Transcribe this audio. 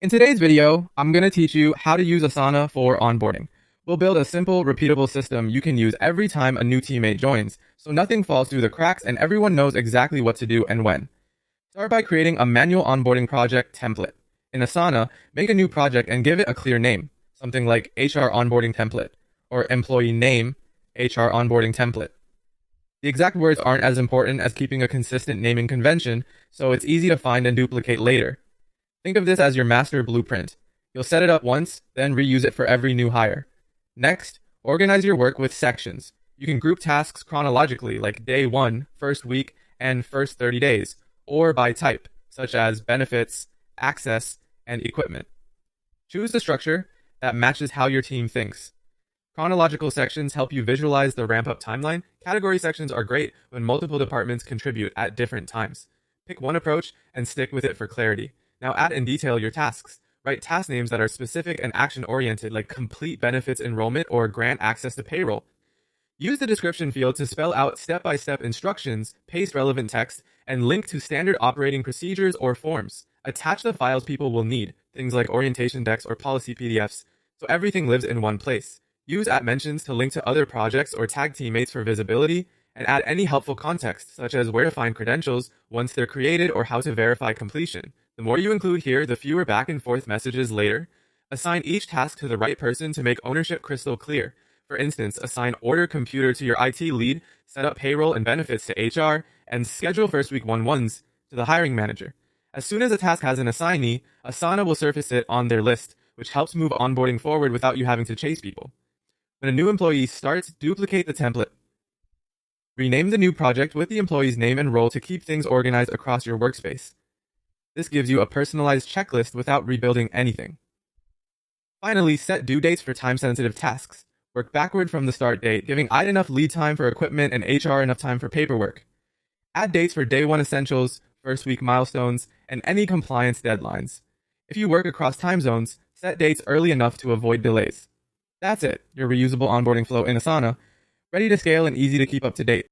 In today's video, I'm going to teach you how to use Asana for onboarding. We'll build a simple, repeatable system you can use every time a new teammate joins, so nothing falls through the cracks and everyone knows exactly what to do and when. Start by creating a manual onboarding project template. In Asana, make a new project and give it a clear name, something like HR onboarding template, or employee name, HR onboarding template. The exact words aren't as important as keeping a consistent naming convention, so it's easy to find and duplicate later. Think of this as your master blueprint. You'll set it up once, then reuse it for every new hire. Next, organize your work with sections. You can group tasks chronologically, like day 1, first week, and first 30 days, or by type, such as benefits, access, and equipment. Choose the structure that matches how your team thinks. Chronological sections help you visualize the ramp-up timeline. Category sections are great when multiple departments contribute at different times. Pick one approach and stick with it for clarity. Now add and detail your tasks. Write task names that are specific and action-oriented, like complete benefits enrollment or grant access to payroll. Use the description field to spell out step-by-step instructions, paste relevant text, and link to standard operating procedures or forms. Attach the files people will need, things like orientation decks or policy PDFs, so everything lives in one place. Use @mentions to link to other projects or tag teammates for visibility, and add any helpful context, such as where to find credentials once they're created or how to verify completion. The more you include here, the fewer back and forth messages later. Assign each task to the right person to make ownership crystal clear. For instance, assign order computer to your IT lead, set up payroll and benefits to HR, and schedule first week 1-1s to the hiring manager. As soon as a task has an assignee, Asana will surface it on their list, which helps move onboarding forward without you having to chase people. When a new employee starts, duplicate the template. Rename the new project with the employee's name and role to keep things organized across your workspace. This gives you a personalized checklist without rebuilding anything. Finally, set due dates for time-sensitive tasks. Work backward from the start date, giving IT enough lead time for equipment and HR enough time for paperwork. Add dates for day 1 essentials, first week milestones, and any compliance deadlines. If you work across time zones, set dates early enough to avoid delays. That's it, your reusable onboarding flow in Asana, ready to scale and easy to keep up to date.